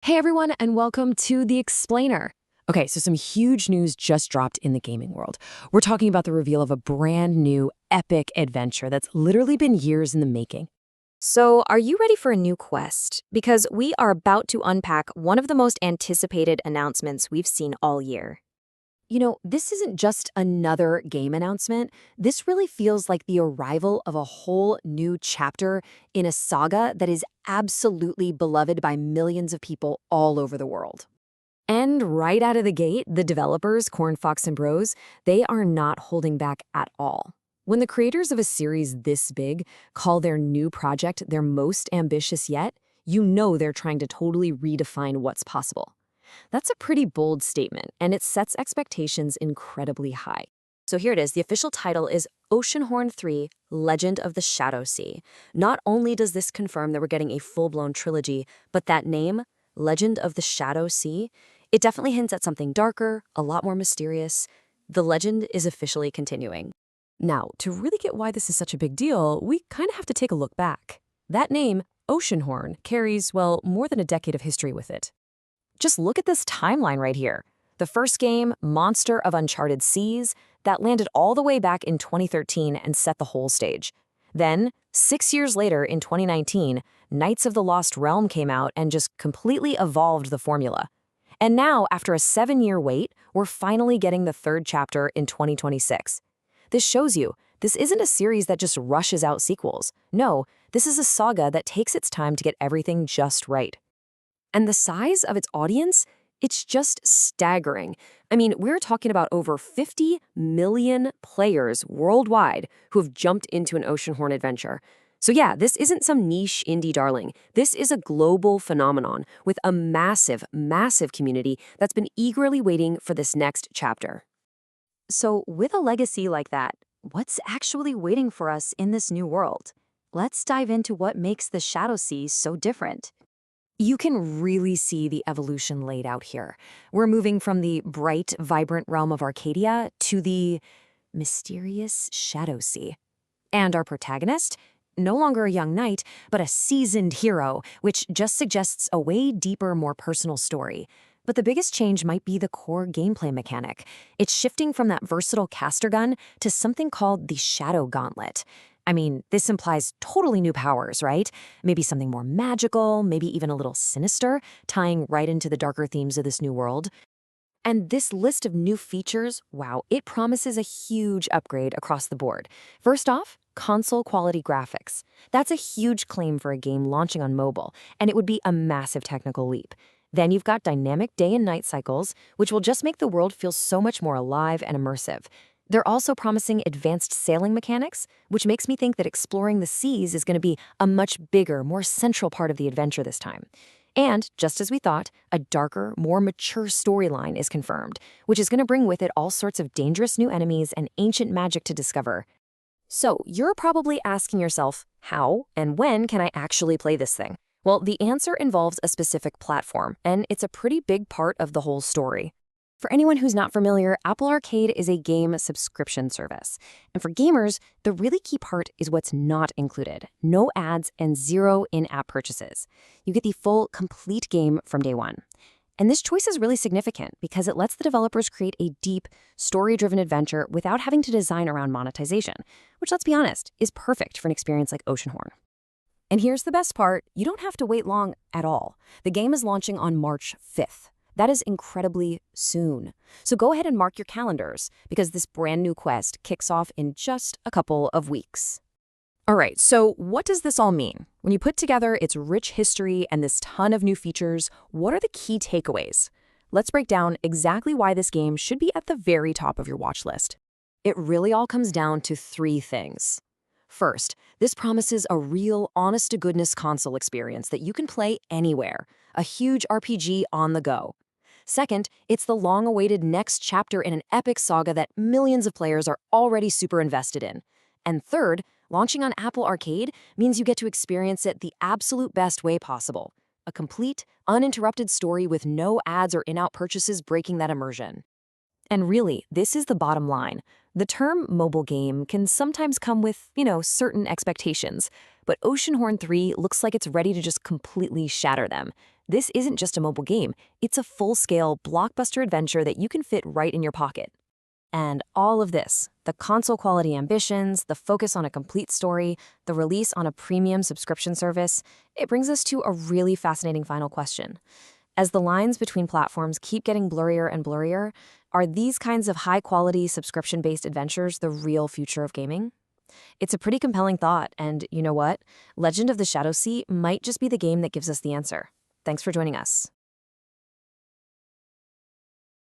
Hey everyone, and welcome to The Explainer. Okay, so some huge news just dropped in the gaming world. We're talking about the reveal of a brand new epic adventure that's literally been years in the making. So, are you ready for a new quest? Because we are about to unpack one of the most anticipated announcements we've seen all year. This isn't just another game announcement. This really feels like the arrival of a whole new chapter in a saga that is absolutely beloved by millions of people all over the world. And right out of the gate, the developers, Corn Fox and Bros, they are not holding back at all. When the creators of a series this big call their new project their most ambitious yet, you know they're trying to totally redefine what's possible. That's a pretty bold statement, and it sets expectations incredibly high. So, here it is. The official title is Oceanhorn 3 Legend of the Shadow Sea. Not only does this confirm that we're getting a full blown trilogy, but that name, Legend of the Shadow Sea, it definitely hints at something darker, a lot more mysterious. The legend is officially continuing. Now, to really get why this is such a big deal, we kind of have to take a look back. That name, Oceanhorn, carries, well, more than a decade of history with it. Just look at this timeline right here. The first game, Monster of Uncharted Seas, that landed all the way back in 2013 and set the whole stage. Then, 6 years later in 2019, Knights of the Lost Realm came out and just completely evolved the formula. And now, after a 7-year wait, we're finally getting the third chapter in 2026. This shows you, this isn't a series that just rushes out sequels. No, this is a saga that takes its time to get everything just right. And the size of its audience, it's just staggering. I mean, we're talking about over 50 million players worldwide who have jumped into an Oceanhorn adventure. So yeah, this isn't some niche indie darling. This is a global phenomenon with a massive, massive community that's been eagerly waiting for this next chapter. So, with a legacy like that, what's actually waiting for us in this new world? Let's dive into what makes the Shadow Sea so different. You can really see the evolution laid out here. We're moving from the bright, vibrant realm of Arcadia to the mysterious Shadow Sea. And our protagonist? No longer a young knight, but a seasoned hero, which just suggests a way deeper, more personal story. But the biggest change might be the core gameplay mechanic. It's shifting from that versatile caster gun to something called the Shadow Gauntlet. I mean, this implies totally new powers, right? Maybe something more magical, maybe even a little sinister, tying right into the darker themes of this new world. And this list of new features, wow, it promises a huge upgrade across the board. First off, console quality graphics. That's a huge claim for a game launching on mobile, and it would be a massive technical leap. Then you've got dynamic day and night cycles, which will just make the world feel so much more alive and immersive. They're also promising advanced sailing mechanics, which makes me think that exploring the seas is going to be a much bigger, more central part of the adventure this time. And, just as we thought, a darker, more mature storyline is confirmed, which is going to bring with it all sorts of dangerous new enemies and ancient magic to discover. So, you're probably asking yourself, how and when can I actually play this thing? Well, the answer involves a specific platform, and it's a pretty big part of the whole story. For anyone who's not familiar, Apple Arcade is a game subscription service. And for gamers, the really key part is what's not included. No ads and zero in-app purchases. You get the full, complete game from day one. And this choice is really significant because it lets the developers create a deep, story-driven adventure without having to design around monetization, which, let's be honest, is perfect for an experience like Oceanhorn. And here's the best part, you don't have to wait long at all. The game is launching on March 5th. That is incredibly soon. So go ahead and mark your calendars because this brand new quest kicks off in just a couple of weeks. All right, so what does this all mean? When you put together its rich history and this ton of new features, what are the key takeaways? Let's break down exactly why this game should be at the very top of your watch list. It really all comes down to 3 things. First, this promises a real, honest-to-goodness console experience that you can play anywhere, a huge RPG on the go. Second, it's the long-awaited next chapter in an epic saga that millions of players are already super invested in. And third, launching on Apple Arcade means you get to experience it the absolute best way possible. A complete, uninterrupted story with no ads or in-out purchases breaking that immersion. And really, this is the bottom line. The term mobile game can sometimes come with, certain expectations, but Oceanhorn 3 looks like it's ready to just completely shatter them. This isn't just a mobile game, it's a full-scale, blockbuster adventure that you can fit right in your pocket. And all of this, the console quality ambitions, the focus on a complete story, the release on a premium subscription service, it brings us to a really fascinating final question. As the lines between platforms keep getting blurrier and blurrier, are these kinds of high-quality subscription-based adventures the real future of gaming? It's a pretty compelling thought, and you know what? Legend of the Shadow Sea might just be the game that gives us the answer. Thanks for joining us.